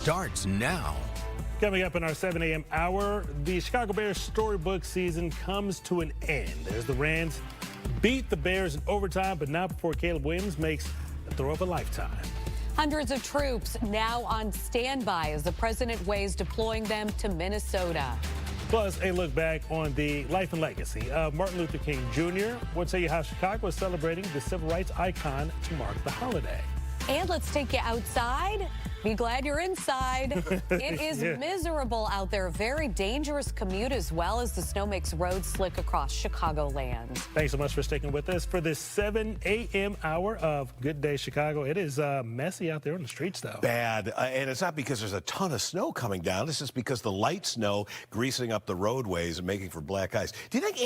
starts now. Coming up in our 7 a.m. hour, the Chicago Bears storybook season comes to an end. As the Rams beat the Bears in overtime, but not before Caleb Williams makes the throw of a lifetime. Hundreds of troops now on standby as the president weighs deploying them to Minnesota. Plus, a look back on the life and legacy of Martin Luther King Jr. We'll tell you how Chicago is celebrating the civil rights icon to mark the holiday. And let's take you outside. Be glad you're inside. It is miserable out there. Very dangerous commute as well as the snow makes roads slick across Chicagoland. Thanks so much for sticking with us for this 7 a.m. hour of Good Day Chicago. It is messy out there on the streets, though. Bad. And it's not because there's a ton of snow coming down. It's just because the light snow greasing up the roadways and making for black ice. Do you think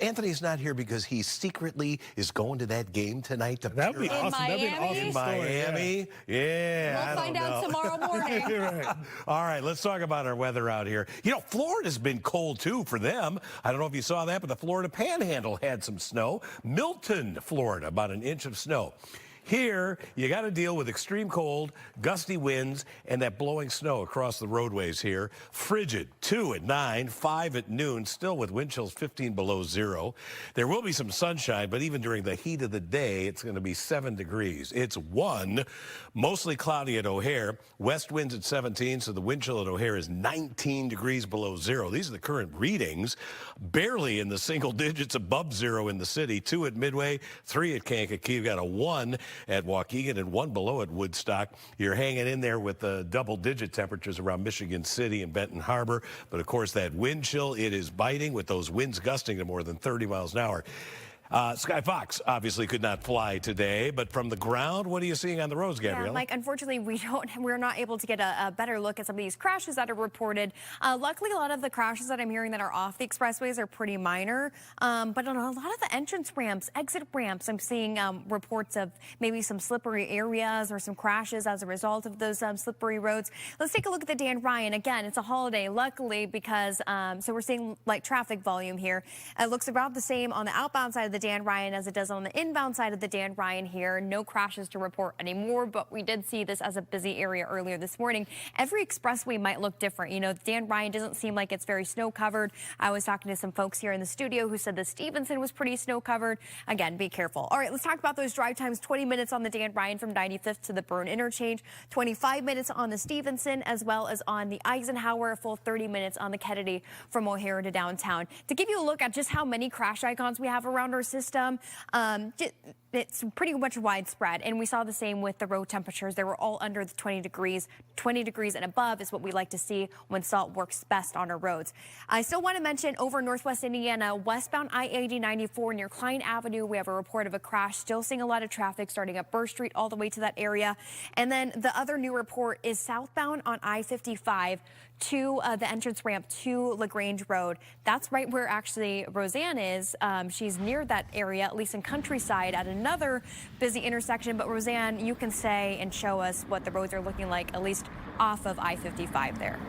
Anthony's not here because he secretly is going to that game tonight? That'd be awesome. That'd be an awesome in story. Miami? Yeah. We'll find out tomorrow morning. You're right. All right, let's talk about our weather out here. You know, Florida's been cold, too, for them. I don't know if you saw that, but the Florida Panhandle had some snow. Milton, Florida, about an inch of snow. Here, you got to deal with extreme cold, gusty winds, and that blowing snow across the roadways here. Frigid, 2 at 9, 5 at noon, still with wind chills 15 below zero. There will be some sunshine, but even during the heat of the day, it's going to be 7 degrees. It's 1, mostly cloudy at O'Hare. West winds at 17, so the wind chill at O'Hare is 19 degrees below zero. These are the current readings. Barely in the single digits above zero in the city. 2 at Midway, 3 at Kankakee. You've got a 1 at Waukegan and 1 below at Woodstock. You're hanging in there with the double-digit temperatures around Michigan City and Benton Harbor. But, of course, that wind chill, it is biting with those winds gusting to more than 30 miles an hour. Sky Fox obviously could not fly today, but from the ground, what are you seeing on the roads, Gabrielle? Yeah, Mike, unfortunately, we're not able to get a better look at some of these crashes that are reported. Luckily, a lot of the crashes that I'm hearing that are off the expressways are pretty minor, but on a lot of the entrance ramps, exit ramps, I'm seeing reports of maybe some slippery areas or some crashes as a result of those slippery roads. Let's take a look at the Dan Ryan. Again, it's a holiday, luckily, because so we're seeing light traffic volume here. It looks about the same on the outbound side of the Dan Ryan as it does on the inbound side of the Dan Ryan here. No crashes to report anymore, but we did see this as a busy area earlier this morning. Every expressway might look different. You know, Dan Ryan doesn't seem like it's very snow covered. I was talking to some folks here in the studio who said the Stevenson was pretty snow covered. Again, be careful. All right, let's talk about those drive times. 20 minutes on the Dan Ryan from 95th to the Byrne interchange, 25 minutes on the Stevenson, as well as on the Eisenhower, a full 30 minutes on the Kennedy from O'Hare to downtown. To give you a look at just how many crash icons we have around our system, it's pretty much widespread, and we saw the same with the road temperatures. They were all under the 20 degrees. 20 degrees and above is what we like to see when salt works best on our roads. I still want to mention over Northwest Indiana, westbound I-80 94 near Klein Avenue, we have a report of a crash. Still seeing a lot of traffic starting up Burr Street all the way to that area. And then the other new report is southbound on I-55 to the entrance ramp to LaGrange Road. That's right where actually Roseanne is. She's near that area, at least in Countryside, at another busy intersection. But Roseanne, you can say and show us what the roads are looking like, at least off of I-55 there.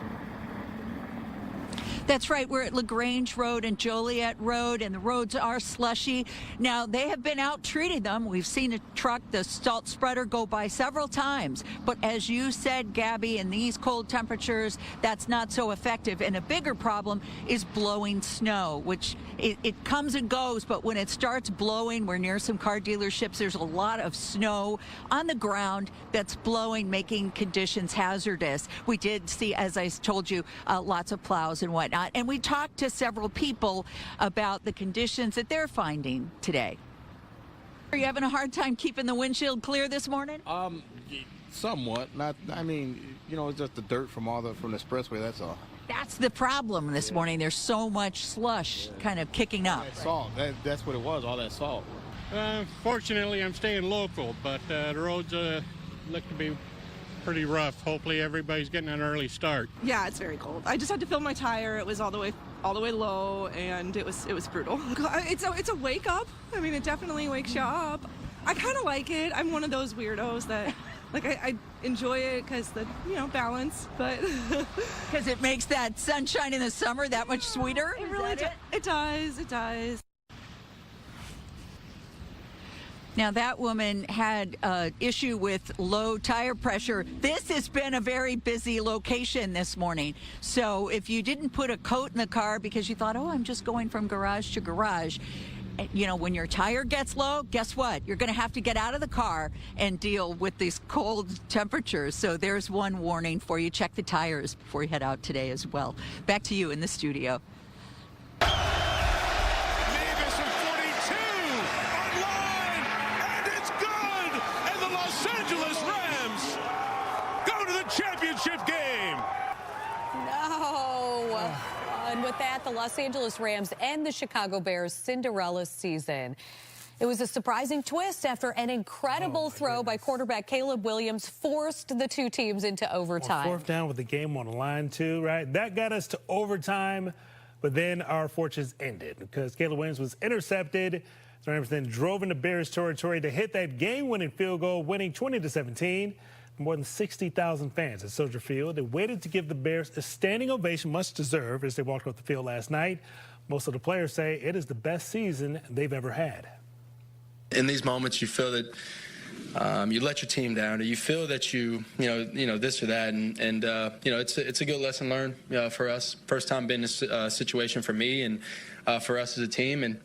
That's right. We're at LaGrange Road and Joliet Road, and the roads are slushy. Now, they have been out treating them. We've seen a truck, the salt spreader, go by several times. But as you said, Gabby, in these cold temperatures, that's not so effective. And a bigger problem is blowing snow, which it comes and goes. But when it starts blowing, we're near some car dealerships, there's a lot of snow on the ground that's blowing, making conditions hazardous. We did see, as I told you, lots of plows and whatnot. And we talked to several people about the conditions that they're finding today. Are you having a hard time keeping the windshield clear this morning? Somewhat. Not. I mean, you know, it's just the dirt from the expressway. That's all. That's the problem this morning. There's so much slush kind of kicking up. Salt. That's what it was. All that salt. Fortunately, I'm staying local, but the roads look to be pretty rough. Hopefully everybody's getting an early start. Yeah, it's very cold. I just had to fill my tire. It was all the way low, and it was brutal. It's a wake up. I mean, it definitely wakes you up. I kind of like it. I'm one of those weirdos that like I enjoy it because the balance, but because it makes that sunshine in the summer that much sweeter. It really does. It does. Now, that woman had an issue with low tire pressure. This has been a very busy location this morning. So if you didn't put a coat in the car because you thought, oh, I'm just going from garage to garage, you know, when your tire gets low, guess what? You're going to have to get out of the car and deal with these cold temperatures. So there's one warning for you. Check the tires before you head out today as well. Back to you in the studio. Davis from 42 online, and it's good. And the Los Angeles Rams go to the championship game. No. And with that, the Los Angeles Rams end the Chicago Bears' Cinderella season. It was a surprising twist after an incredible throw by quarterback Caleb Williams forced the two teams into overtime. Fourth down with the game on the line, too, right? That got us to overtime, but then our fortunes ended because Caleb Williams was intercepted. The Rams then drove into Bears territory to hit that game-winning field goal, winning 20-17. More than 60,000 fans at Soldier Field. They waited to give the Bears a standing ovation, much deserved, as they walked off the field last night. Most of the players say it is the best season they've ever had. In these moments, you feel that you let your team down, or you feel that you know this or that, and you know it's a good lesson learned for us. First time being in this situation for me and for us as a team, and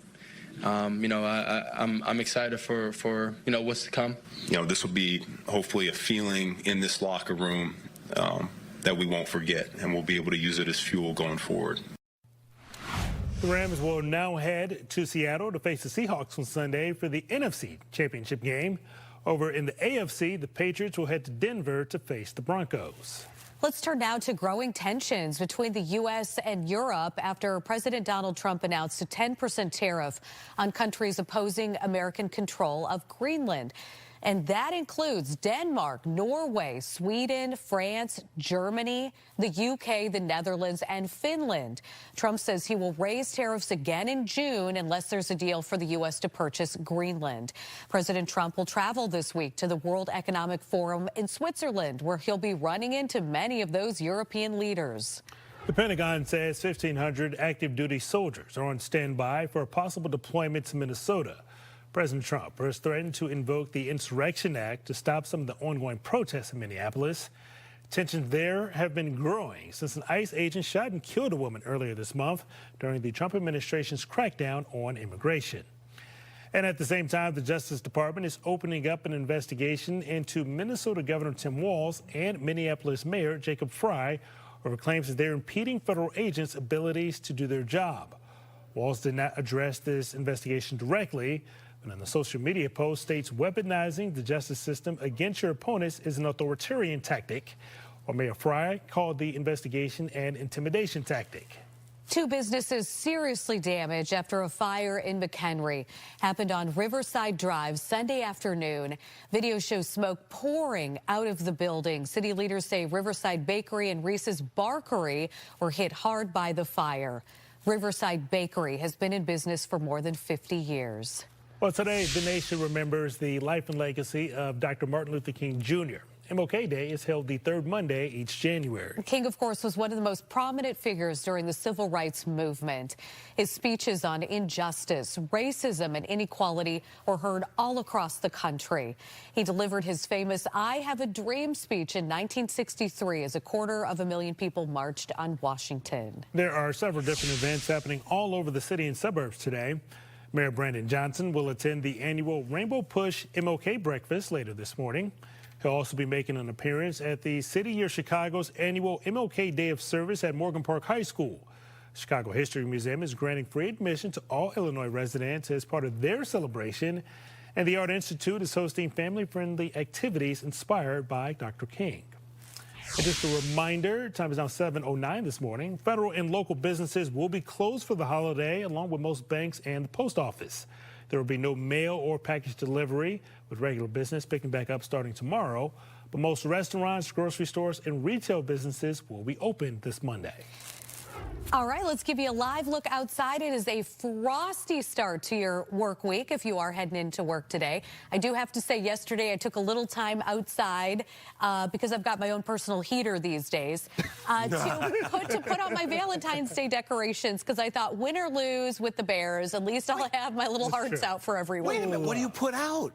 you know I'm excited for you know what's to come. You know, this will be hopefully a feeling in this locker room that we won't forget, and we'll be able to use it as fuel going forward. The Rams will now head to Seattle to face the Seahawks on Sunday for the NFC Championship game. Over in the AFC, the Patriots will head to Denver to face the Broncos. Let's turn now to growing tensions between the U.S. and Europe after President Donald Trump announced a 10% tariff on countries opposing American control of Greenland. And that includes Denmark, Norway, Sweden, France, Germany, the UK, the Netherlands, and Finland. Trump says he will raise tariffs again in June unless there's a deal for the U.S. to purchase Greenland. President Trump will travel this week to the World Economic Forum in Switzerland, where he'll be running into many of those European leaders. The Pentagon says 1,500 active duty soldiers are on standby for a possible deployment to Minnesota. President Trump has threatened to invoke the Insurrection Act to stop some of the ongoing protests in Minneapolis. Tensions there have been growing since an ICE agent shot and killed a woman earlier this month during the Trump administration's crackdown on immigration. And at the same time, the Justice Department is opening up an investigation into Minnesota Governor Tim Walz and Minneapolis Mayor Jacob Frey over claims that they're impeding federal agents' abilities to do their job. Walz did not address this investigation directly, but on the social media post states weaponizing the justice system against your opponents is an authoritarian tactic, while Mayor Frey called the investigation an intimidation tactic. Two businesses seriously damaged after a fire in McHenry. Happened on Riverside Drive Sunday afternoon. Video shows smoke pouring out of the building. City leaders say Riverside Bakery and Reese's Barkery were hit hard by the fire. Riverside Bakery has been in business for more than 50 years. Well, today, the nation remembers the life and legacy of Dr. Martin Luther King Jr. MLK Day is held the third Monday each January. King, of course, was one of the most prominent figures during the civil rights movement. His speeches on injustice, racism, and inequality were heard all across the country. He delivered his famous I Have a Dream speech in 1963 as 250,000 people marched on Washington. There are several different events happening all over the city and suburbs today. Mayor Brandon Johnson will attend the annual Rainbow Push MLK breakfast later this morning. He'll also be making an appearance at the City Year Chicago's annual MLK Day of Service at Morgan Park High School. Chicago History Museum is granting free admission to all Illinois residents as part of their celebration, and the Art Institute is hosting family-friendly activities inspired by Dr. King. And just a reminder, time is now 7:09 this morning. Federal and local businesses will be closed for the holiday, along with most banks and the post office. There will be no mail or package delivery, with regular business picking back up starting tomorrow. But most restaurants, grocery stores, and retail businesses will be open this Monday. All right, let's give you a live look outside. It is a frosty start to your work week if you are heading into work today. I do have to say, yesterday I took a little time outside because I've got my own personal heater these days to put on my Valentine's Day decorations, because I thought, win or lose with the Bears, at least I'll have my little hearts out for everyone. Wait a minute, what do you put out?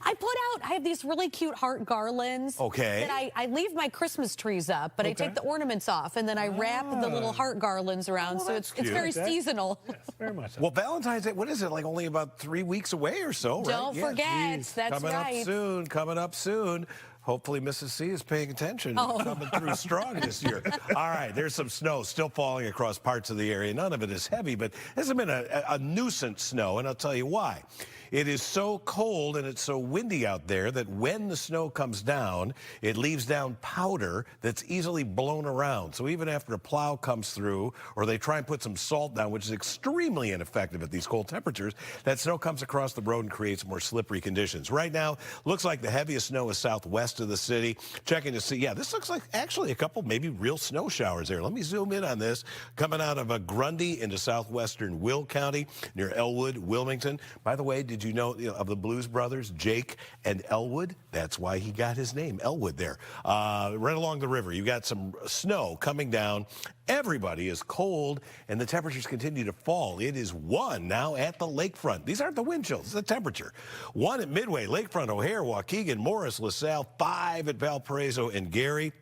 I have these really cute heart garlands. Okay. That I leave my Christmas trees up, but I take the ornaments off, and then I wrap the little heart garlands around, so it's very seasonal. Yes, very much so. Well, Valentine's Day, what is it, like only about 3 weeks away or so, right? Don't forget, that's coming right. Coming up soon. Hopefully Mrs. C is paying attention, coming through strong this year. All right, there's some snow still falling across parts of the area. None of it is heavy, but this has been a nuisance snow, and I'll tell you why. It is so cold and it's so windy out there that when the snow comes down, it leaves down powder that's easily blown around. So even after a plow comes through, or they try and put some salt down, which is extremely ineffective at these cold temperatures, that snow comes across the road and creates more slippery conditions. Right now, looks like the heaviest snow is southwest of the city. Checking to see, yeah, this looks like actually a couple maybe real snow showers there. Let me zoom in on this. Coming out of Grundy into southwestern Will County near Elwood, Wilmington. By the way, did you know of the Blues Brothers, Jake and Elwood? That's why he got his name, Elwood there. Right along the river, you got some snow coming down. Everybody is cold, and the temperatures continue to fall. It is 1 now at the lakefront. These aren't the wind chills, it's the temperature. 1 at Midway, Lakefront, O'Hare, Waukegan, Morris, LaSalle, 5 at Valparaiso and Gary.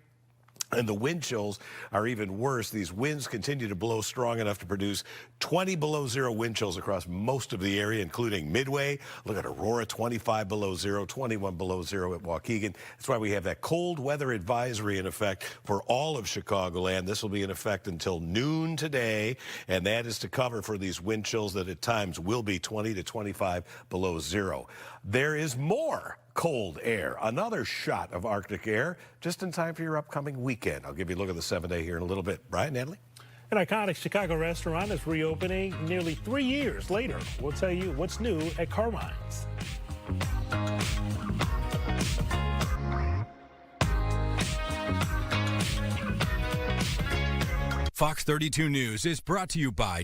And the wind chills are even worse. These winds continue to blow strong enough to produce 20 below zero wind chills across most of the area, including Midway. Look at Aurora, 25 below zero, 21 below zero at Waukegan. That's why we have that cold weather advisory in effect for all of Chicagoland. This will be in effect until noon today, and that is to cover for these wind chills that at times will be 20 to 25 below zero. There is more cold air, another shot of Arctic air, just in time for your upcoming weekend. I'll give you a look at the 7-day here in a little bit. Brian, Natalie? An iconic Chicago restaurant is reopening nearly 3 years later. We'll tell you what's new at Carmine's. Fox 32 News is brought to you by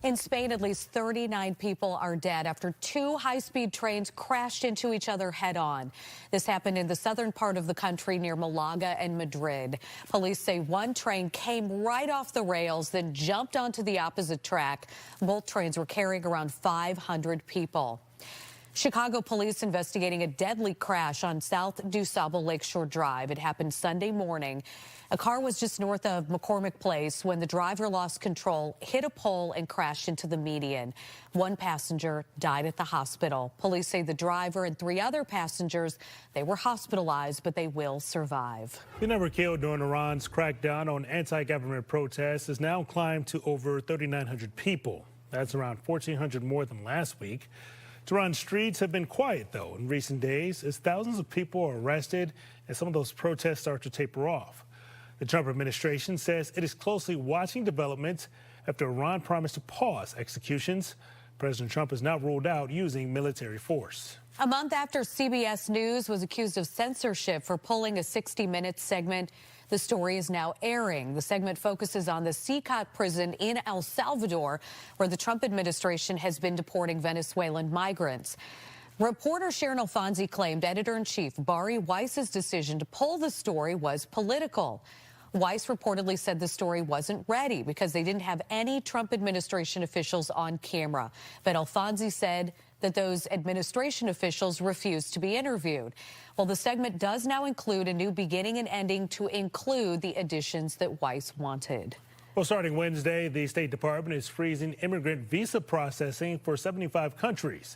In Spain, at least 39 people are dead after two high-speed trains crashed into each other head-on. This happened in the southern part of the country near Malaga and Madrid. Police say one train came right off the rails, then jumped onto the opposite track. Both trains were carrying around 500 people. Chicago police investigating a deadly crash on South DuSable Lakeshore Drive. It happened Sunday morning. A car was just north of McCormick Place when the driver lost control, hit a pole, and crashed into the median. One passenger died at the hospital. Police say the driver and 3 other passengers, they were hospitalized, but they will survive. The number killed during Iran's crackdown on anti-government protests has now climbed to over 3,900 people. That's around 1,400 more than last week. Tehran's streets have been quiet, though, in recent days as thousands of people are arrested and some of those protests start to taper off. The Trump administration says it is closely watching developments after Iran promised to pause executions. President Trump has now ruled out using military force. A month after CBS News was accused of censorship for pulling a 60 Minutes segment, the story is now airing. The segment focuses on the CICAT prison in El Salvador, where the Trump administration has been deporting Venezuelan migrants. Reporter Sharon Alfonsi claimed editor-in-chief Bari Weiss's decision to pull the story was political. Weiss reportedly said the story wasn't ready because they didn't have any Trump administration officials on camera. But Alfonsi said that those administration officials refused to be interviewed. Well, the segment does now include a new beginning and ending to include the additions that Weiss wanted. Well, starting Wednesday, the State Department is freezing immigrant visa processing for 75 countries.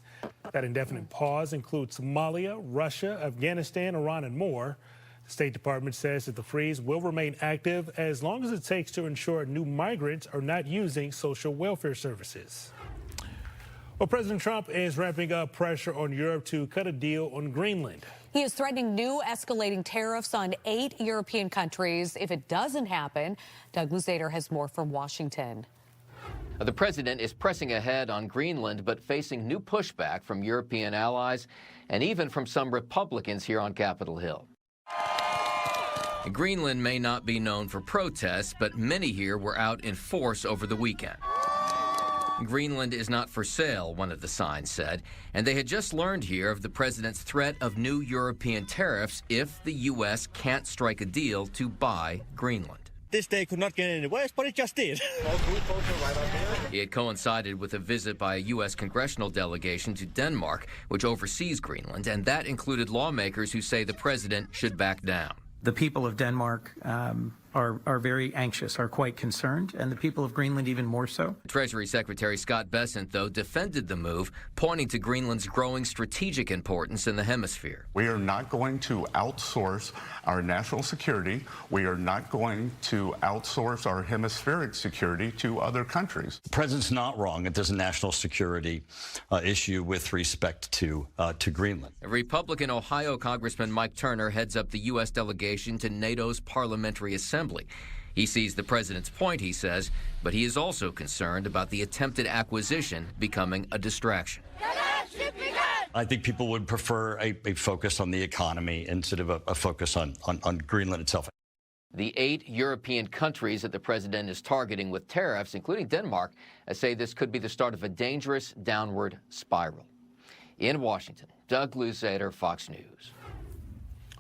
That indefinite pause includes Somalia, Russia, Afghanistan, Iran, and more. The State Department says that the freeze will remain active as long as it takes to ensure new migrants are not using social welfare services. Well, President Trump is ramping up pressure on Europe to cut a deal on Greenland. He is threatening new escalating tariffs on 8 European countries if it doesn't happen. Doug Luzader has more from Washington. The president is pressing ahead on Greenland, but facing new pushback from European allies and even from some Republicans here on Capitol Hill. Greenland may not be known for protests, but many here were out in force over the weekend. Greenland is not for sale, one of the signs said, and they had just learned here of the president's threat of new European tariffs if the U.S. can't strike a deal to buy Greenland. This day could not get any worse, but it just did. It coincided with a visit by a U.S. congressional delegation to Denmark, which oversees Greenland, and that included lawmakers who say the president should back down. The people of Denmark are very anxious, are quite concerned, and the people of Greenland even more so. Treasury Secretary Scott Bessent, though, defended the move, pointing to Greenland's growing strategic importance in the hemisphere. We are not going to outsource our national security. We are not going to outsource our hemispheric security to other countries. The president's not wrong that there's a national security issue with respect to Greenland. Republican Ohio Congressman Mike Turner heads up the U.S. delegation to NATO's Parliamentary Assembly. He sees the president's point, he says, but he is also concerned about the attempted acquisition becoming a distraction. I think people would prefer a focus on the economy instead of a focus on Greenland itself. The 8 European countries that the president is targeting with tariffs, including Denmark, say this could be the start of a dangerous downward spiral. In Washington, Doug Luzader, Fox News.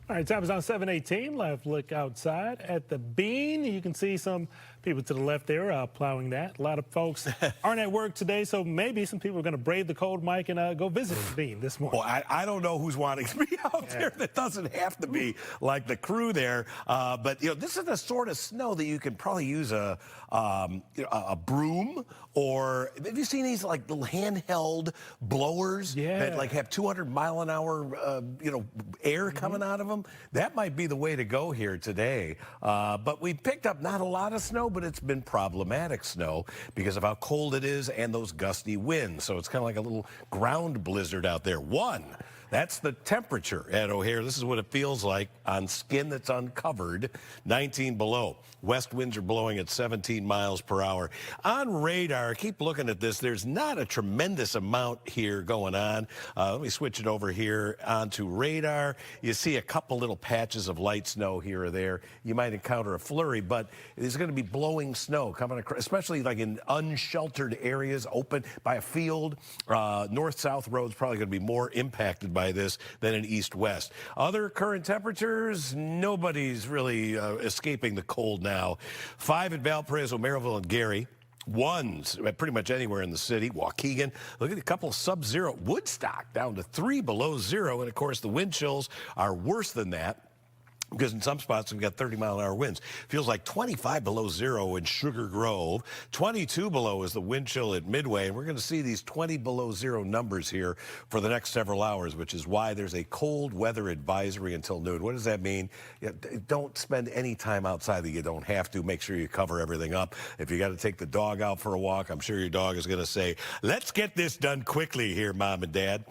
All right, time is on 7:18. Let's look outside at the Bean. You can see some people to the left there plowing that. A lot of folks aren't at work today, so maybe some people are going to brave the cold, Mike, and go visit the Bean this morning. Well, I don't know who's wanting to be out there. That doesn't have to be like the crew there. But, you know, this is the sort of snow that you can probably use a broom, or have you seen these like little handheld blowers that like have 200-mile-an-hour air coming out of them? That might be the way to go here today. But we picked up not a lot of snow, but it's been problematic snow because of how cold it is and those gusty winds. So it's kind of like a little ground blizzard out there. One That's the temperature at O'Hare. This is what it feels like on skin that's uncovered, 19 below. West winds are blowing at 17 miles per hour. On radar, keep looking at this. There's not a tremendous amount here going on. Let me switch it over here onto radar. You see a couple little patches of light snow here or there. You might encounter a flurry, but there's going to be blowing snow coming across, especially like in unsheltered areas, open by a field. North-south roads probably going to be more impacted by this than in east-west. Other current temperatures, nobody's really escaping the cold now. 5 at Valparaiso, Maryville, and Gary. 1s at pretty much anywhere in the city. Waukegan, look at a couple of sub-zero. Woodstock down to 3 below zero. And, of course, the wind chills are worse than that, because in some spots we've got 30-mile-an-hour winds. Feels like 25 below zero in Sugar Grove. 22 below is the wind chill at Midway. And we're going to see these 20 below zero numbers here for the next several hours, which is why there's a cold weather advisory until noon. What does that mean? Don't spend any time outside that you don't have to. Make sure you cover everything up. If you got to take the dog out for a walk, I'm sure your dog is going to say, let's get this done quickly here, Mom and Dad.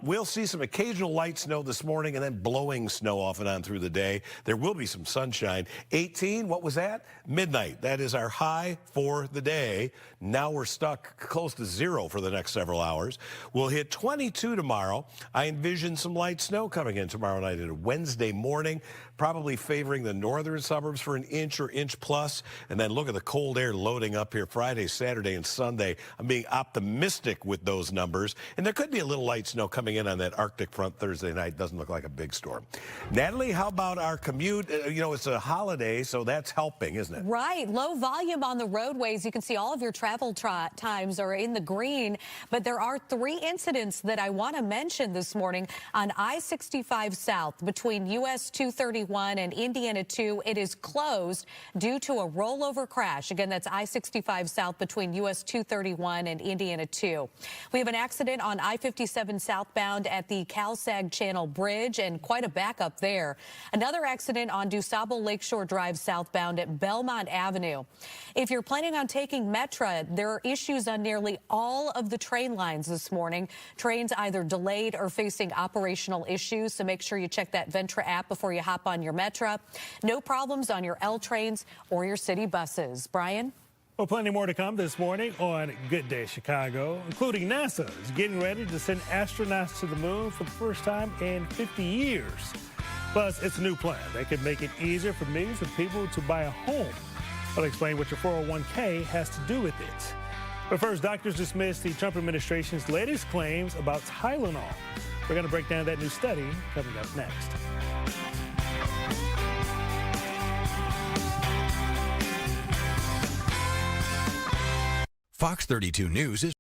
We'll see some occasional light snow this morning and then blowing snow off and on through the day. There will be some sunshine. 18, what was that? Midnight. That is our high for the day. Now we're stuck close to zero for the next several hours. We'll hit 22 tomorrow. I envision some light snow coming in tomorrow night and Wednesday morning, probably favoring the northern suburbs for an inch or inch plus. And then look at the cold air loading up here Friday, Saturday, and Sunday. I'm being optimistic with those numbers. And there could be a little light snow coming in on that Arctic front Thursday night. Doesn't look like a big storm. Natalie, how about our commute? You know, it's a holiday, so that's helping, isn't it? Right. Low volume on the roadways. You can see all of your travel times are in the green, but there are 3 incidents that I want to mention this morning on I-65 South between US 231 and Indiana 2. It is closed due to a rollover crash. Again, that's I-65 South between US 231 and Indiana 2. We have an accident on I-57 southbound at the Cal-Sag Channel Bridge and quite a backup there. Another accident on DuSable Lakeshore Drive southbound at Belmont Avenue. If you're planning on taking Metra, there are issues on nearly all of the train lines this morning. Trains either delayed or facing operational issues, so make sure you check that Ventra app before you hop on your Metra. No problems on your L trains or your city buses. Brian? Well, plenty more to come this morning on Good Day Chicago, including NASA is getting ready to send astronauts to the moon for the first time in 50 years. Plus, it's a new plan that could make it easier for millions of people to buy a home. I'll explain what your 401k has to do with it. But first, doctors dismissed the Trump administration's latest claims about Tylenol. We're going to break down that new study coming up next. Fox 32 News is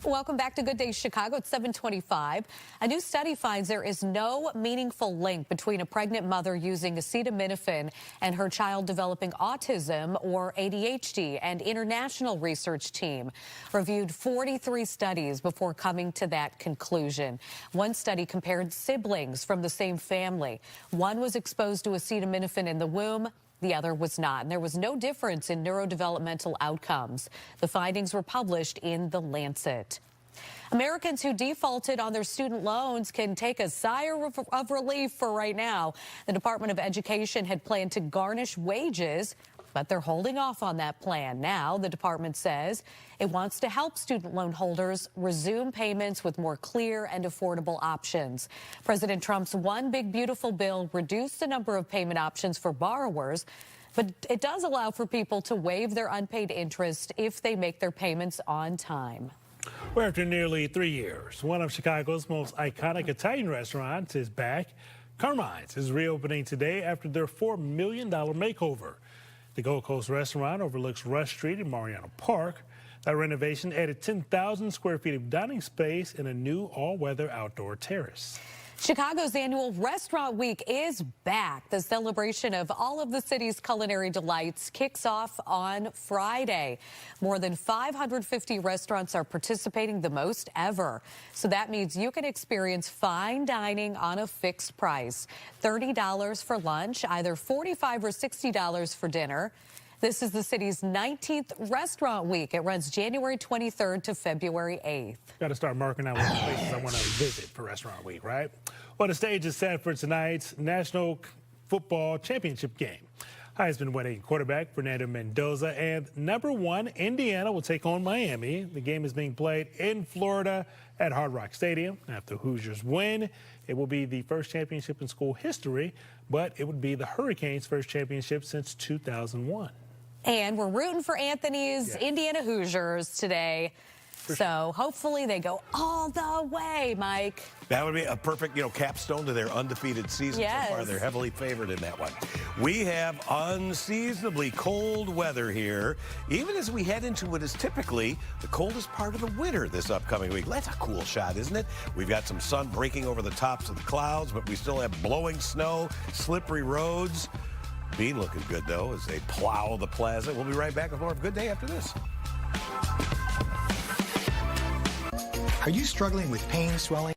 Welcome back to Good Day Chicago. It's 7:25. A new study finds there is no meaningful link between a pregnant mother using acetaminophen and her child developing autism or ADHD. An international research team reviewed 43 studies before coming to that conclusion. One study compared siblings from the same family. One was exposed to acetaminophen in the womb. The other was not, and there was no difference in neurodevelopmental outcomes. The findings were published in The Lancet. Americans who defaulted on their student loans can take a sigh of relief for right now. The Department of Education had planned to garnish wages, but they're holding off on that plan. Now, the department says it wants to help student loan holders resume payments with more clear and affordable options. President Trump's One Big Beautiful Bill reduced the number of payment options for borrowers, but it does allow for people to waive their unpaid interest if they make their payments on time. Well, after nearly 3 years, one of Chicago's most iconic Italian restaurants is back. Carmine's is reopening today after their $4 million makeover. The Gold Coast restaurant overlooks Rush Street in Mariano Park. That renovation added 10,000 square feet of dining space and a new all-weather outdoor terrace. Chicago's annual Restaurant Week is back. The celebration of all of the city's culinary delights kicks off on Friday. More than 550 restaurants are participating, the most ever. So that means you can experience fine dining on a fixed price. $30 for lunch, either $45 or $60 for dinner. This is the city's 19th Restaurant Week. It runs January 23rd to February 8th. Got to start marking out what places I want to visit for Restaurant Week, right? Well, the stage is set for tonight's National Football Championship game. Heisman-winning quarterback Fernando Mendoza and #1 Indiana will take on Miami. The game is being played in Florida at Hard Rock Stadium. After Hoosiers win, it will be the first championship in school history, but it would be the Hurricanes' first championship since 2001. And we're rooting for Anthony's Indiana Hoosiers today. So hopefully they go all the way, Mike. That would be a perfect, capstone to their undefeated season so far. They're heavily favored in that one. We have unseasonably cold weather here, even as we head into what is typically the coldest part of the winter this upcoming week. That's a cool shot, isn't it? We've got some sun breaking over the tops of the clouds, but we still have blowing snow, slippery roads. Bean looking good, though, as they plow the plaza. We'll be right back with more of Good Day after this. Are you struggling with pain, swelling?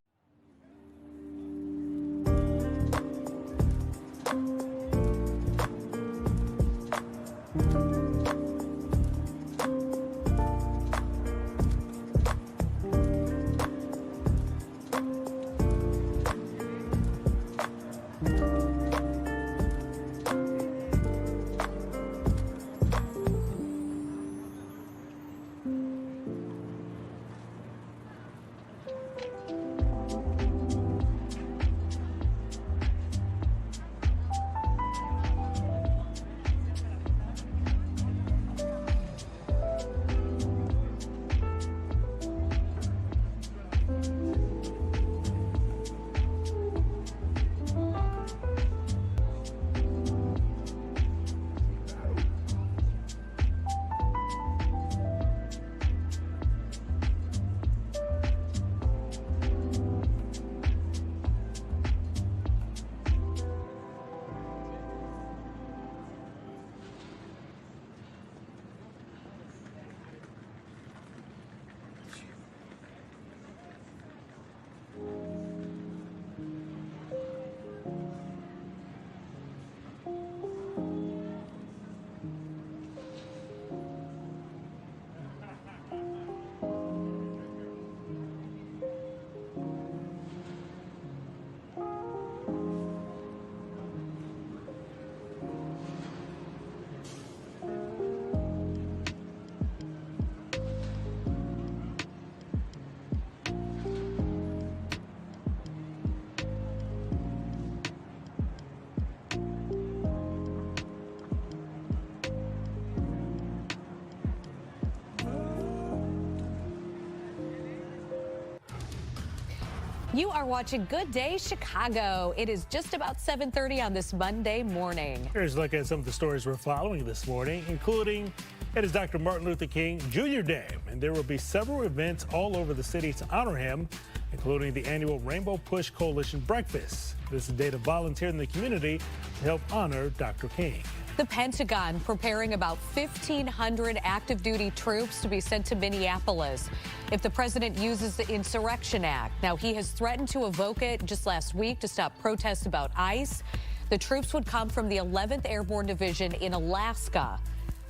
You are watching Good Day Chicago. It is just about 7:30 on this Monday morning. Here's a look at some of the stories we're following this morning, including it is Dr. Martin Luther King Jr. Day, and there will be several events all over the city to honor him, including the annual Rainbow Push Coalition Breakfast. This is a day to volunteer in the community to help honor Dr. King. The Pentagon preparing about 1,500 active duty troops to be sent to Minneapolis if the president uses the Insurrection Act. Now, he has threatened to evoke it just last week to stop protests about ICE. The troops would come from the 11th Airborne Division in Alaska.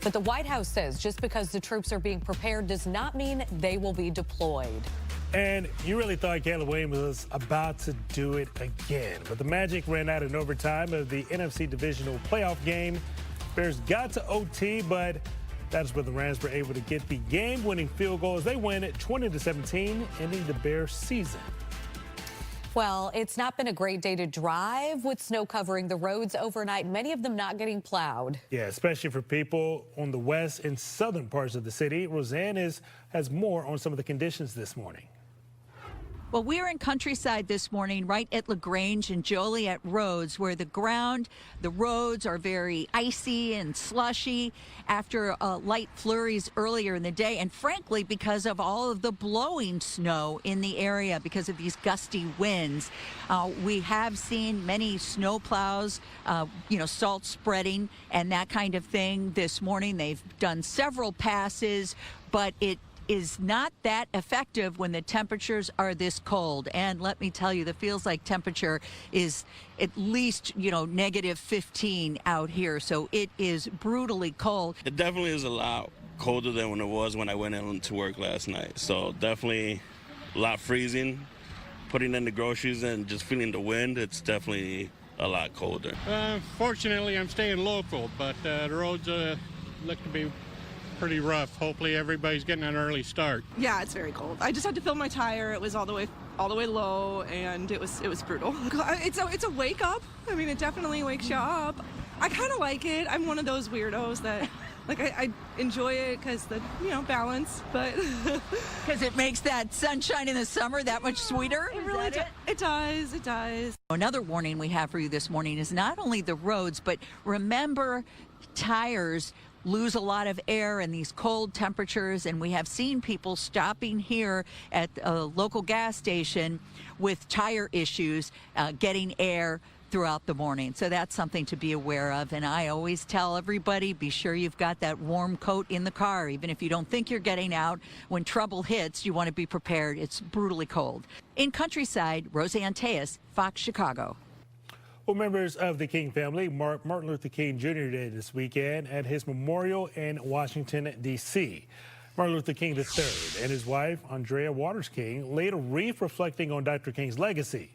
But the White House says just because the troops are being prepared does not mean they will be deployed. And you really thought Caleb Williams was about to do it again. But the Magic ran out in overtime of the NFC Divisional Playoff game. Bears got to OT, but that's where the Rams were able to get the game-winning field goal as they win at 20-17, ending the Bears' season. Well, it's not been a great day to drive with snow covering the roads overnight, many of them not getting plowed. Yeah, especially for people on the west and southern parts of the city. Roseanne has more on some of the conditions this morning. Well, we're in Countryside this morning, right at LaGrange and Joliet roads, where the roads are very icy and slushy after light flurries earlier in the day. And frankly, because of all of the blowing snow in the area, because of these gusty winds, we have seen many snow plows, salt spreading and that kind of thing this morning. They've done several passes, but it is not that effective when the temperatures are this cold. And let me tell you, the feels like temperature is at least, negative 15 out here. So it is brutally cold. It definitely is a lot colder than when it was when I went into work last night. So definitely a lot freezing. Putting in the groceries and just feeling the wind, it's definitely a lot colder. Fortunately, I'm staying local, but the roads look to be pretty rough. Hopefully everybody's getting an early start. Yeah, it's very cold. I just had to fill my tire. It was all the way low, and it was brutal. It's a wake up. I mean, it definitely wakes you up. I kind of like it. I'm one of those weirdos that I enjoy it because the balance, but because it makes that sunshine in the summer that much sweeter. It really does. It does. Another warning we have for you this morning is not only the roads, but remember, tires lose a lot of air in these cold temperatures, and we have seen people stopping here at a local gas station with tire issues, getting air throughout the morning. So that's something to be aware of. And I always tell everybody, be sure you've got that warm coat in the car. Even if you don't think you're getting out, when trouble hits, you want to be prepared. It's brutally cold. In Countryside, Roseanne Tejas, Fox Chicago. Well, members of the King family marked Martin Luther King Jr. Day this weekend at his memorial in Washington, D.C. Martin Luther King III and his wife, Andrea Waters King, laid a wreath reflecting on Dr. King's legacy.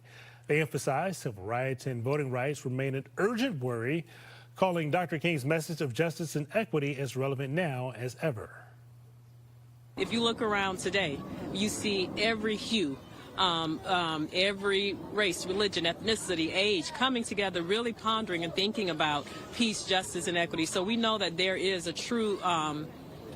They emphasized civil rights and voting rights remain an urgent worry, calling Dr. King's message of justice and equity as relevant now as ever. If you look around today, you see every hue, every race, religion, ethnicity, age coming together, really pondering and thinking about peace, justice, and equity. So we know that there is a true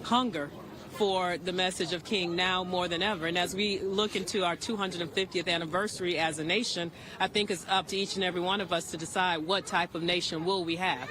hunger for the message of King now more than ever. And as we look into our 250th anniversary as a nation, I think it's up to each and every one of us to decide what type of nation will we have.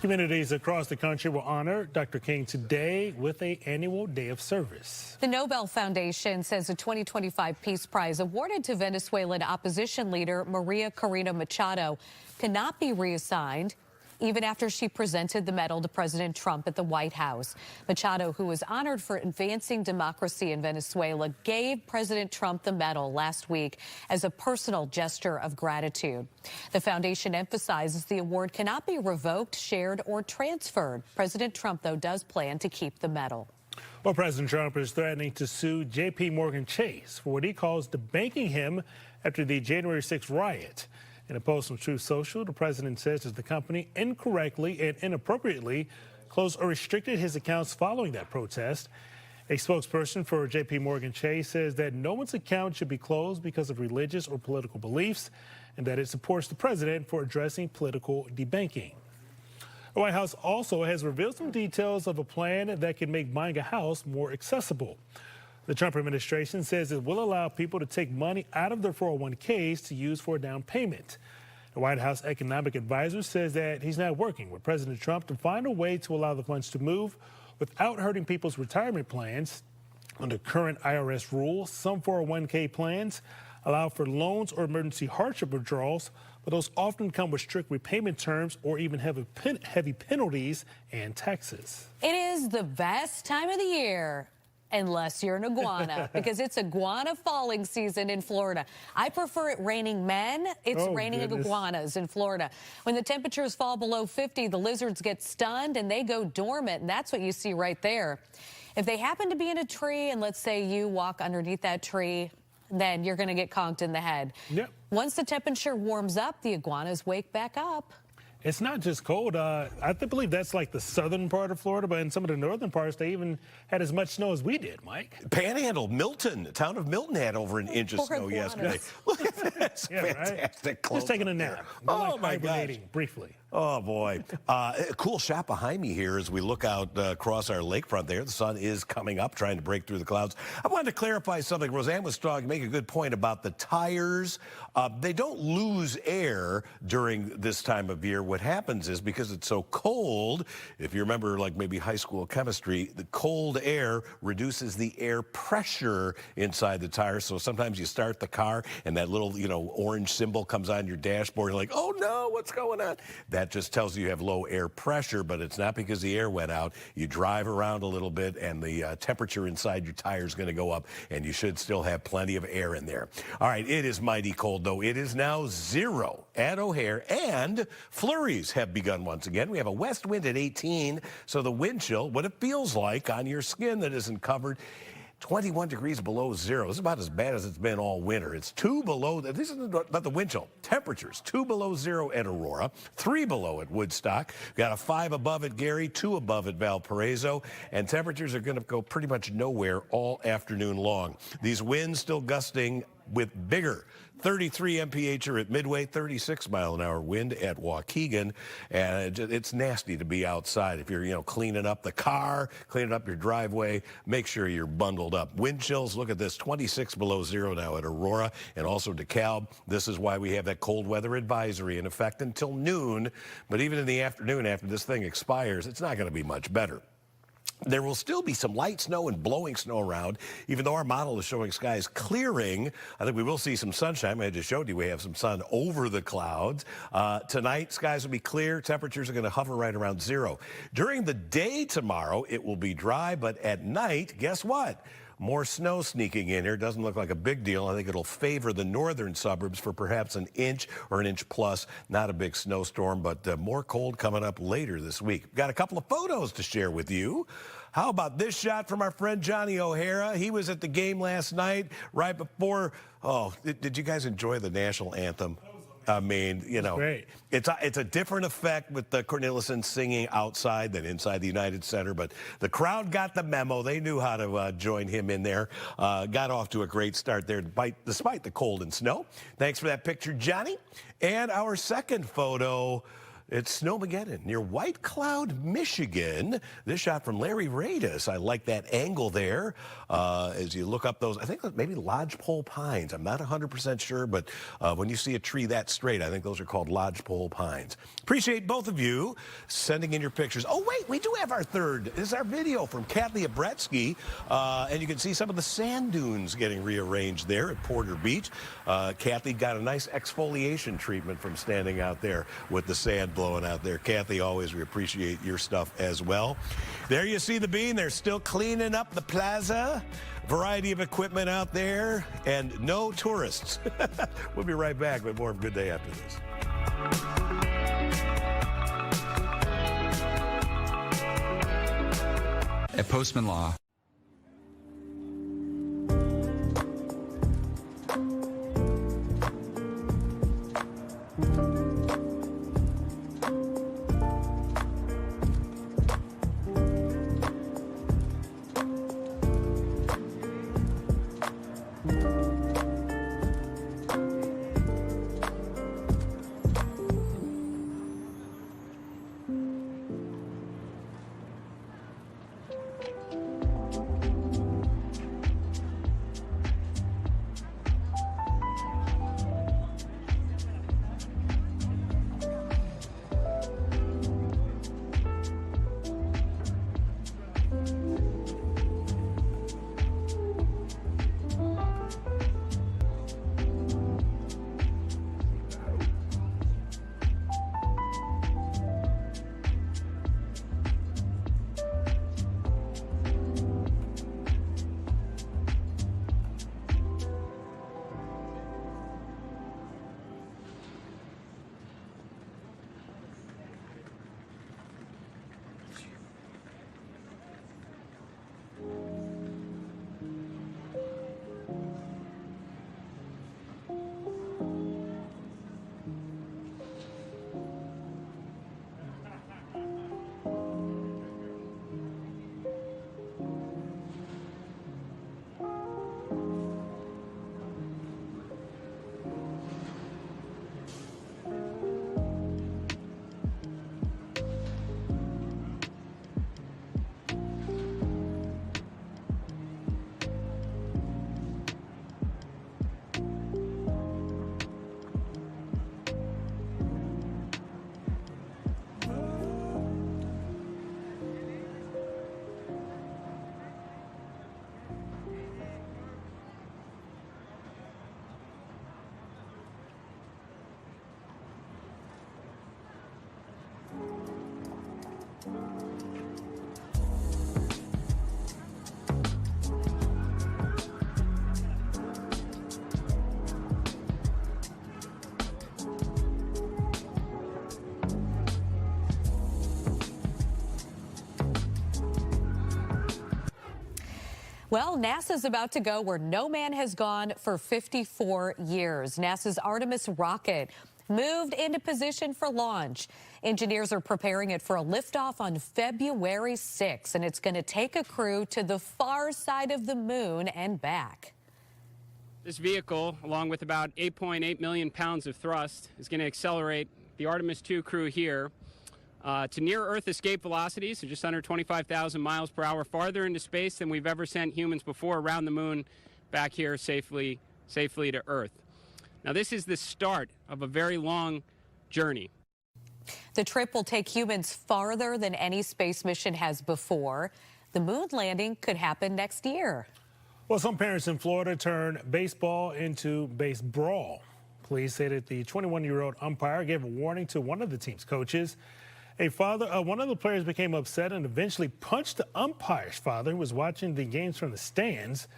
Communities across the country will honor Dr. King today with an annual day of service. The Nobel Foundation says the 2025 Peace Prize awarded to Venezuelan opposition leader Maria Corina Machado cannot be reassigned, even after she presented the medal to President Trump at the White House. Machado, who was honored for advancing democracy in Venezuela, gave President Trump the medal last week as a personal gesture of gratitude. The foundation emphasizes the award cannot be revoked, shared, or transferred. President Trump, though, does plan to keep the medal. Well, President Trump is threatening to sue J.P. Morgan Chase for what he calls debanking him after the January 6th riot. In a post on Truth Social, the president says that the company incorrectly and inappropriately closed or restricted his accounts following that protest. A spokesperson for J.P. Morgan Chase says that no one's account should be closed because of religious or political beliefs, and that it supports the president for addressing political debanking. The White House also has revealed some details of a plan that could make buying a house more accessible. The Trump administration says it will allow people to take money out of their 401ks to use for a down payment. The White House economic advisor says that he's now working with President Trump to find a way to allow the funds to move without hurting people's retirement plans. Under current IRS rules, some 401k plans allow for loans or emergency hardship withdrawals, but those often come with strict repayment terms or even heavy penalties and taxes. It is the best time of the year, unless you're an iguana, because it's iguana falling season in Florida. I prefer it raining men. It's raining iguanas in Florida. When the temperatures fall below 50, the lizards get stunned and they go dormant, and that's what you see right there. If they happen to be in a tree, and let's say you walk underneath that tree, then you're going to get conked in the head. Yep. Once the temperature warms up, the iguanas wake back up. It's not just cold. I believe that's like the southern part of Florida, but in some of the northern parts, they even had as much snow as we did, Mike. Panhandle, Milton, the town of Milton had over an inch of snow yesterday. Look at that. That's fantastic. Just taking a nap. Oh, my gosh. Briefly. Oh, boy. A cool shot behind me here as we look out across our lakefront there. The sun is coming up, trying to break through the clouds. I wanted to clarify something. Roseanne was talking, make a good point about the tires. They don't lose air during this time of year. What happens is because it's so cold, if you remember like maybe high school chemistry, the cold air reduces the air pressure inside the tire. So sometimes you start the car and that little, orange symbol comes on your dashboard. You're like, oh no, what's going on? That just tells you have low air pressure, but it's not because the air went out. You drive around a little bit and the temperature inside your tire is going to go up, and you should still have plenty of air in there. All right, it is mighty cold, though. It is now 0 at O'Hare, and flurries have begun once again. We have a west wind at 18, so the wind chill, what it feels like on your skin that isn't covered, 21 degrees below zero. This is about as bad as it's been all winter. It's 2 below, this is not the wind chill. Temperatures, 2 below zero at Aurora, 3 below at Woodstock. Got a 5 above at Gary, 2 above at Valparaiso, and temperatures are going to go pretty much nowhere all afternoon long. These winds still gusting with bigger. 33 mph at Midway, 36-mile-an-hour wind at Waukegan, and it's nasty to be outside. If you're, cleaning up the car, cleaning up your driveway, make sure you're bundled up. Wind chills, look at this, 26 below zero now at Aurora and also DeKalb. This is why we have that cold weather advisory in effect until noon, but even in the afternoon after this thing expires, it's not going to be much better. There will still be some light snow and blowing snow around, even though our model is showing skies clearing. I think we will see some sunshine. I just showed you we have some sun over the clouds. Tonight, skies will be clear. Temperatures are going to hover right around 0. During the day tomorrow, it will be dry, but at night, guess what? More snow sneaking in here. Doesn't look like a big deal. I think it'll favor the northern suburbs for perhaps an inch or an inch plus. Not a big snowstorm, but more cold coming up later this week. Got a couple of photos to share with you. How about this shot from our friend Johnny O'Hara? He was at the game last night right before. Oh, did you guys enjoy the national anthem? I mean, it's a different effect with the Cornelison singing outside than inside the United Center, but the crowd got the memo. They knew how to join him in there. Got off to a great start there despite the cold and snow. Thanks for that picture, Johnny. And our second photo, it's Snowmageddon near White Cloud, Michigan. This shot from Larry Radis. I like that angle there as you look up those, I think maybe lodgepole pines. I'm not 100% sure, but when you see a tree that straight, I think those are called lodgepole pines. Appreciate both of you sending in your pictures. Oh, wait, we do have our third. This is our video from Kathy Abretsky, and you can see some of the sand dunes getting rearranged there at Porter Beach. Kathy got a nice exfoliation treatment from standing out there with the sand blowing out there. Kathy, always we appreciate your stuff as well. There you see the bean. They're still cleaning up the plaza. Variety of equipment out there and no tourists. We'll be right back with more of Good Day After this. At Postman Law, Well, NASA's about to go where no man has gone for 54 years. NASA's Artemis rocket moved into position for launch. Engineers are preparing it for a liftoff on February 6, and it's going to take a crew to the far side of the moon and back. This vehicle, along with about 8.8 million pounds of thrust, is going to accelerate the Artemis 2 crew here to near-Earth escape velocities, so just under 25,000 miles per hour, farther into space than we've ever sent humans before around the moon, back here safely to Earth. Now, this is the start of a very long journey. The trip will take humans farther than any space mission has before. The moon landing could happen next year. Well, some parents in Florida turned baseball into base brawl. Police say that the 21-year-old umpire gave a warning to one of the team's coaches. One of the players became upset and eventually punched the umpire's father, who was watching the games from the stands.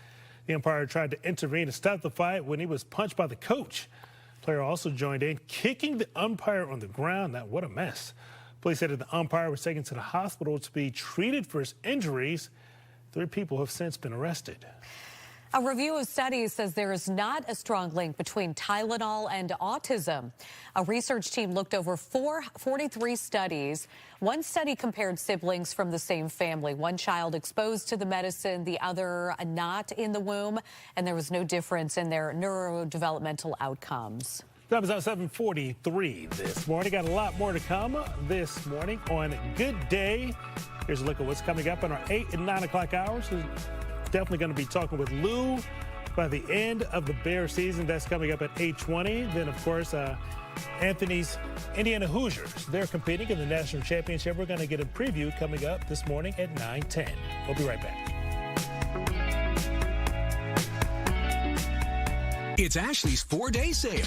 The umpire tried to intervene to stop the fight when he was punched by the coach. The player also joined in, kicking the umpire on the ground. Now, what a mess. Police said that the umpire was taken to the hospital to be treated for his injuries. 3 people have since been arrested. A review of studies says there is not a strong link between Tylenol and autism. A research team looked over 43 studies. One study compared siblings from the same family. One child exposed to the medicine, the other not in the womb, and there was no difference in their neurodevelopmental outcomes. Time is now 7:43 this morning. Got a lot more to come this morning on Good Day. Here's a look at what's coming up in our 8 and 9 o'clock hours. Definitely going to be talking with Lou by the end of the Bear season. That's coming up at 8:20. Then, of course, Anthony's Indiana Hoosiers. They're competing in the national championship. We're going to get a preview coming up this morning at 9:10. We'll be right back. It's Ashley's 4-day sale.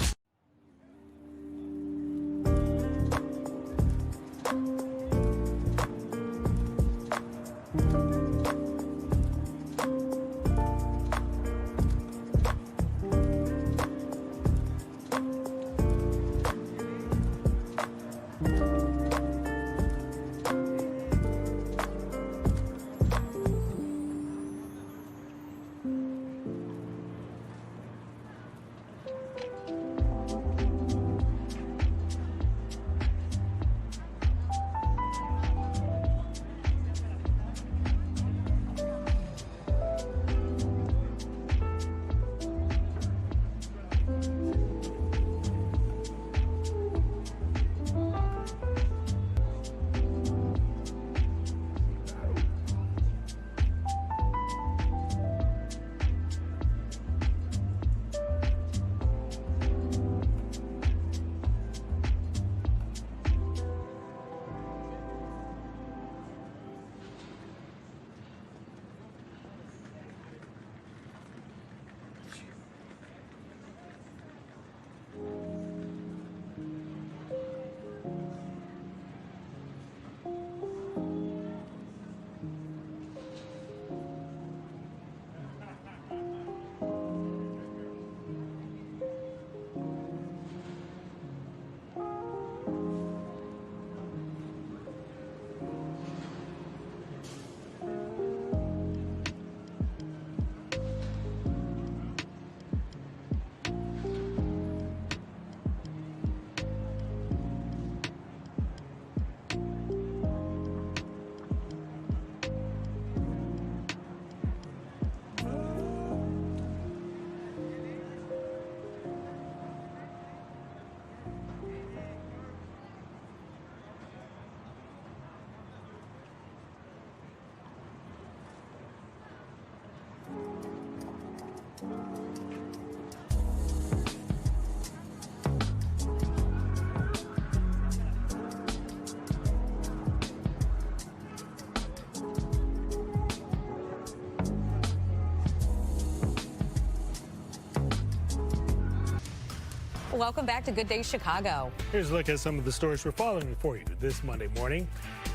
Welcome back to Good Day Chicago. Here's a look at some of the stories we're following for you this Monday morning,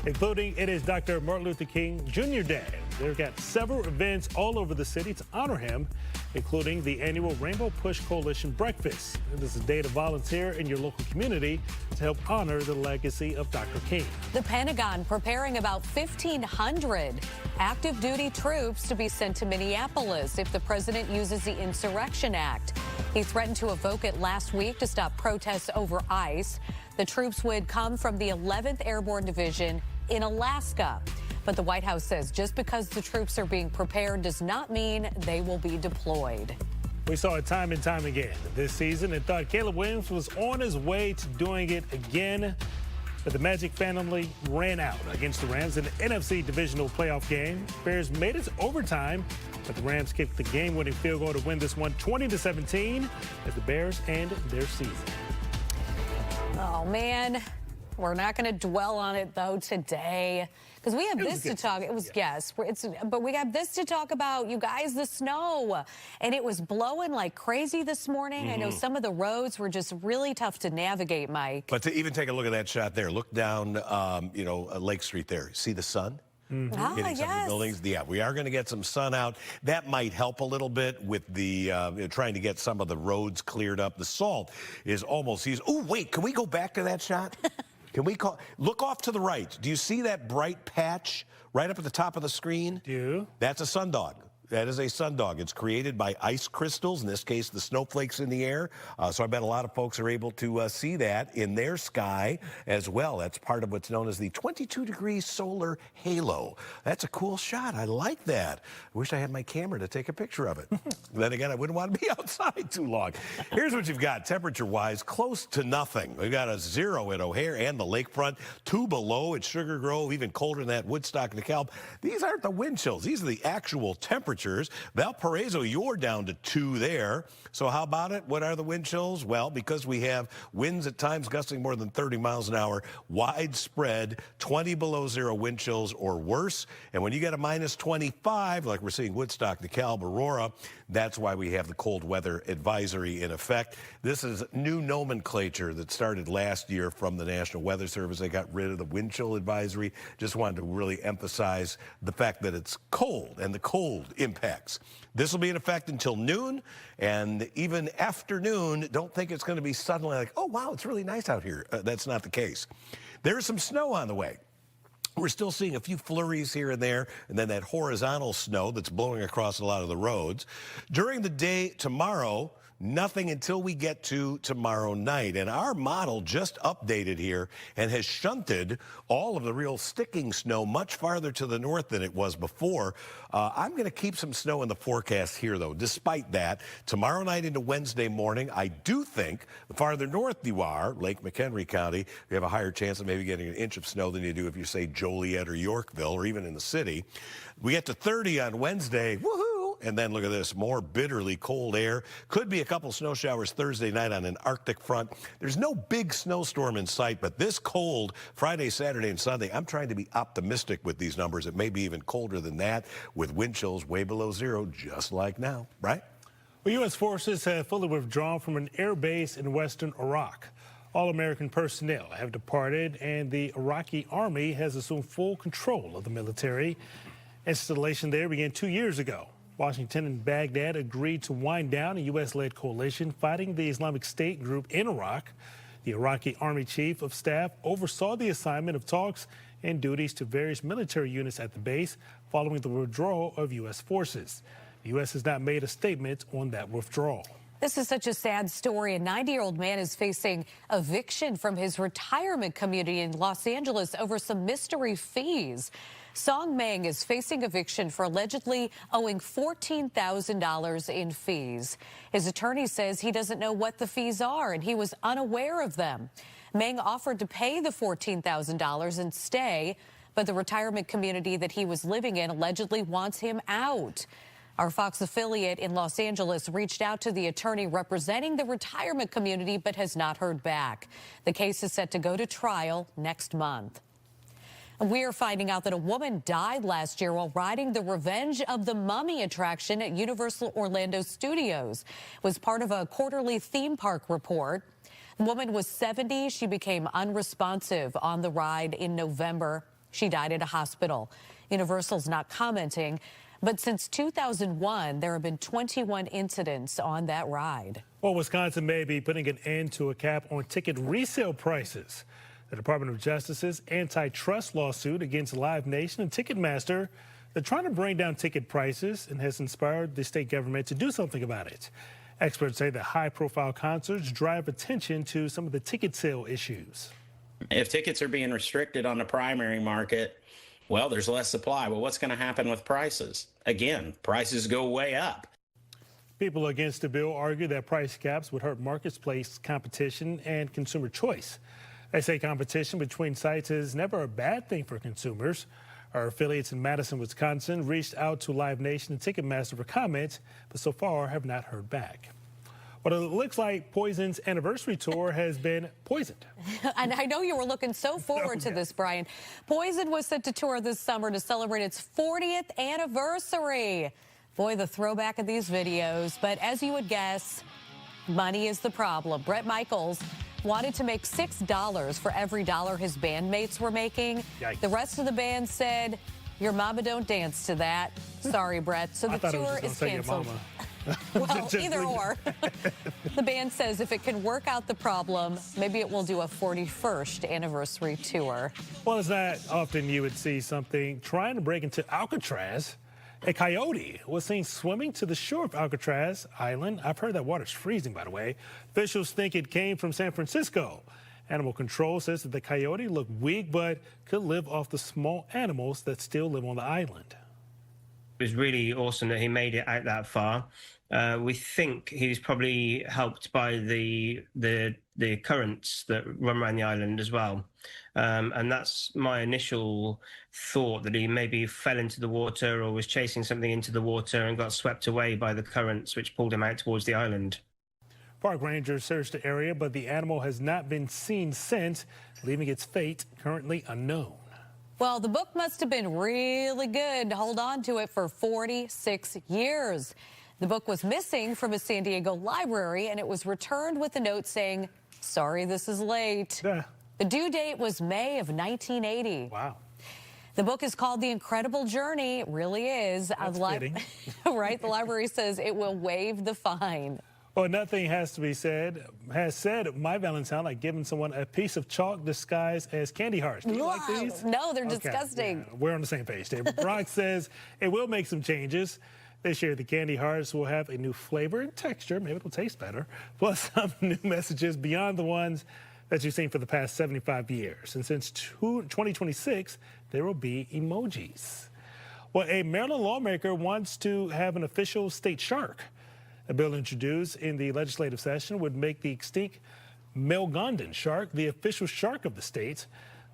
including it is Dr. Martin Luther King Jr. Day. They've got several events all over the city to honor him, including the annual Rainbow Push Coalition Breakfast. This is a day to volunteer in your local community to help honor the legacy of Dr. King. The Pentagon preparing about 1,500 active duty troops to be sent to Minneapolis if the president uses the Insurrection Act. He threatened to evoke it last week to stop protests over ICE. The troops would come from the 11th Airborne Division in Alaska. But the White House says just because the troops are being prepared does not mean they will be deployed. We saw it time and time again this season and thought Caleb Williams was on his way to doing it again. But the Magic family ran out against the Rams in the NFC divisional playoff game. Bears made it to overtime, but the Rams kicked the game-winning field goal to win this one 20-17 as the Bears end their season. Oh, man. We're not going to dwell on it, though, today. Because we have this to talk. It was, yes, but we have this to talk about, you guys, the snow. And it was blowing like crazy this morning. I know some of the roads were just really tough to navigate, Mike. But to even take a look at that shot there, look down, Lake Street there. See the sun? Hitting some of the buildings. Yeah, we are going to get some sun out. That might help a little bit with the trying to get some of the roads cleared up. The salt is almost easy. Oh, wait, can we go back to that shot? Can we look off to the right? Do you see that bright patch right up at the top of the screen? That's a sundog. That is a sundog. It's created by ice crystals, in this case, the snowflakes in the air. So I bet a lot of folks are able to see that in their sky as well. That's part of what's known as the 22-degree solar halo. That's a cool shot. I like that. I wish I had my camera to take a picture of it. Then again, I wouldn't want to be outside too long. Here's what you've got temperature-wise, close to nothing. We've got a 0 at O'Hare and the lakefront, 2 below at Sugar Grove, even colder than that Woodstock and DeKalb. These aren't the wind chills. These are the actual temperatures. Valparaiso, you're down to 2 there. So how about it? What are the wind chills? Well, because we have winds at times gusting more than 30 miles an hour, widespread 20 below 0 wind chills or worse. And when you get a minus 25, like we're seeing Woodstock, DeKalb, Aurora, that's why we have the cold weather advisory in effect. This is new nomenclature that started last year from the National Weather Service. They got rid of the wind chill advisory. Just wanted to really emphasize the fact that it's cold and the cold impacts. This will be in effect until noon, and even afternoon, don't think it's going to be suddenly like, oh, wow, it's really nice out here. That's not the case. There's some snow on the way. We're still seeing a few flurries here and there, and then that horizontal snow that's blowing across a lot of the roads. During the day tomorrow, nothing until we get to tomorrow night. And our model just updated here and has shunted all of the real sticking snow much farther to the north than it was before. I'm going to keep some snow in the forecast here, though. Despite that, tomorrow night into Wednesday morning, I do think the farther north you are, Lake McHenry County, you have a higher chance of maybe getting an inch of snow than you do if you say Joliet or Yorkville or even in the city. We get to 30 on Wednesday. Woohoo! And then look at this, more bitterly cold air. Could be a couple snow showers Thursday night on an Arctic front. There's no big snowstorm in sight, but this cold Friday, Saturday, and Sunday, I'm trying to be optimistic with these numbers. It may be even colder than that with wind chills way below 0, just like now, right? Well, U.S. forces have fully withdrawn from an air base in western Iraq. All American personnel have departed, and the Iraqi army has assumed full control of the military. Installation there began 2 years ago. Washington and Baghdad agreed to wind down a U.S.-led coalition fighting the Islamic State group in Iraq. The Iraqi Army Chief of Staff oversaw the assignment of talks and duties to various military units at the base following the withdrawal of U.S. forces. The U.S. has not made a statement on that withdrawal. This is such a sad story. A 90-year-old man is facing eviction from his retirement community in Los Angeles over some mystery fees. Song Meng is facing eviction for allegedly owing $14,000 in fees. His attorney says he doesn't know what the fees are and he was unaware of them. Meng offered to pay the $14,000 and stay, but the retirement community that he was living in allegedly wants him out. Our Fox affiliate in Los Angeles reached out to the attorney representing the retirement community but has not heard back. The case is set to go to trial next month. We are finding out that a woman died last year while riding the Revenge of the Mummy attraction at Universal Orlando Studios. It was part of a quarterly theme park report. The woman was 70. She became unresponsive on the ride in November. She died at a hospital. Universal's not commenting. But since 2001, there have been 21 incidents on that ride. Well, Wisconsin may be putting an end to a cap on ticket resale prices. The Department of Justice's antitrust lawsuit against Live Nation and Ticketmaster, they're trying to bring down ticket prices and has inspired the state government to do something about it. Experts say that high-profile concerts drive attention to some of the ticket sale issues. If tickets are being restricted on the primary market, well, there's less supply. Well, what's going to happen with prices? Again, prices go way up. People against the bill argue that price caps would hurt marketplace competition and consumer choice. They say competition between sites is never a bad thing for consumers. Our affiliates in Madison, Wisconsin reached out to Live Nation and Ticketmaster for comments, but so far have not heard back. But it looks like Poison's anniversary tour has been poisoned. And I know you were looking so forward to this, Brian. Poison was set to tour this summer to celebrate its 40th anniversary. Boy, the throwback of these videos. But as you would guess, money is the problem. Bret Michaels wanted to make $6 for every dollar his bandmates were making. Yikes. The rest of the band said, "Your mama don't dance to that." Sorry, Bret. So the tour is canceled. Well, either or. The band says if it can work out the problem, maybe it will do a 41st anniversary tour. Well, it's not often you would see something trying to break into Alcatraz. A coyote was seen swimming to the shore of Alcatraz Island. I've heard that water's freezing, by the way. Officials think it came from San Francisco. Animal Control says that the coyote looked weak, but could live off the small animals that still live on the island. It was really awesome that he made it out that far. We think he was probably helped by the currents that run around the island as well. And that's my initial thought, that he maybe fell into the water or was chasing something into the water and got swept away by the currents, which pulled him out towards the island. Park rangers searched the area, but the animal has not been seen since, leaving its fate currently unknown. Well, the book must have been really good to hold on to it for 46 years. The book was missing from a San Diego library, and it was returned with a note saying, "Sorry, this is late." Yeah. The due date was May of 1980. Wow. The book is called The Incredible Journey. It really is. That's fitting. Right? The library says it will waive the fine. Well, nothing has to be said. Has said my Valentine, like giving someone a piece of chalk disguised as candy hearts. Do you like these? No, they're Okay, disgusting. yeah, we're on the same page there. Brock says it will make some changes. This year, the candy hearts will have a new flavor and texture. Maybe it'll taste better. Plus, some new messages beyond the ones that you've seen for the past 75 years. And since 2026, there will be emojis. Well, a Maryland lawmaker wants to have an official state shark. A bill introduced in the legislative session would make the extinct Melgondon shark the official shark of the state.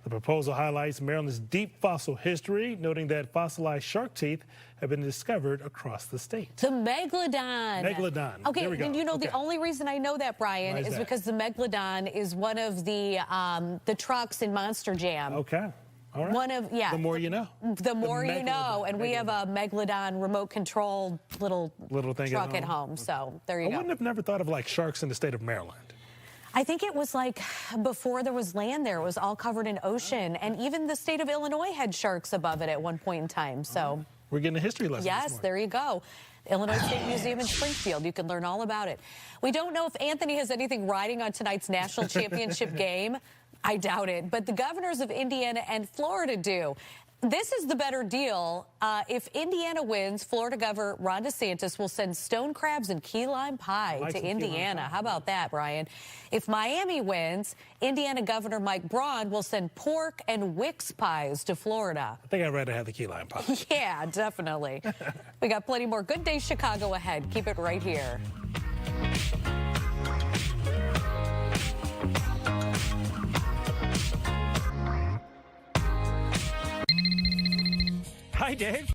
The proposal highlights Maryland's deep fossil history, noting that fossilized shark teeth have been discovered across the state. The Megalodon. Megalodon. Okay, There we go. and you know the only reason I know that, Brian, Why is is that? because the Megalodon is one of the trucks in Monster Jam. Okay. All right. One of, yeah. The more you know. The more you know, Megalodon. and we have a Megalodon remote controlled little thing truck at home. So there you I go. wouldn't have never thought of like sharks in the state of Maryland. I think it was like before there was land there, it was all covered in ocean. And even the state of Illinois had sharks above it at one point in time. So we're getting a history lesson. yes, there you go. Illinois State Museum in Springfield. You can learn all about it. We don't know if Anthony has anything riding on tonight's national championship game. I doubt it. But the governors of Indiana and Florida do. This is the better deal. If Indiana wins, Florida Governor Ron DeSantis will send stone crabs and key lime pie to Indiana. How about that, Brian? If Miami wins, Indiana Governor Mike Braun will send pork and Wix pies to Florida. I think I'd rather have the key lime pie. Yeah, definitely. We got plenty more Good Day Chicago ahead. Keep it right here. Hi, Dave.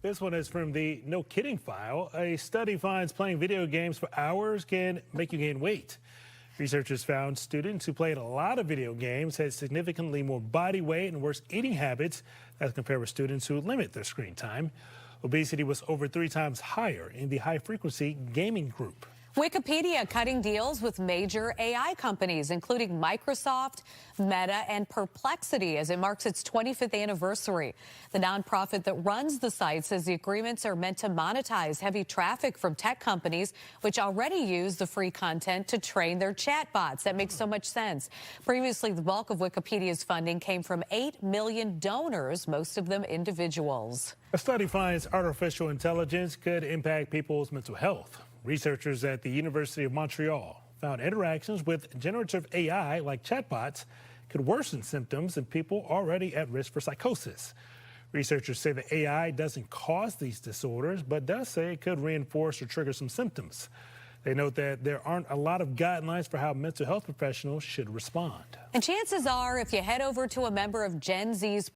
This one is from the No Kidding File. A study finds playing video games for hours can make you gain weight. Researchers found students who played a lot of video games had significantly more body weight and worse eating habits as compared with students who limit their screen time. Obesity was over 3 times higher in the high-frequency gaming group. Wikipedia cutting deals with major AI companies, including Microsoft, Meta, and Perplexity, as it marks its 25th anniversary. The nonprofit that runs the site says the agreements are meant to monetize heavy traffic from tech companies, which already use the free content to train their chatbots. That makes so much sense. Previously, the bulk of Wikipedia's funding came from 8 million donors, most of them individuals. A study finds artificial intelligence could impact people's mental health. Researchers at the University of Montreal found interactions with generative AI, like chatbots, could worsen symptoms in people already at risk for psychosis. Researchers say the AI doesn't cause these disorders, but does say it could reinforce or trigger some symptoms. They note that there aren't a lot of guidelines for how mental health professionals should respond. And chances are, if you head over to a member of Gen Z's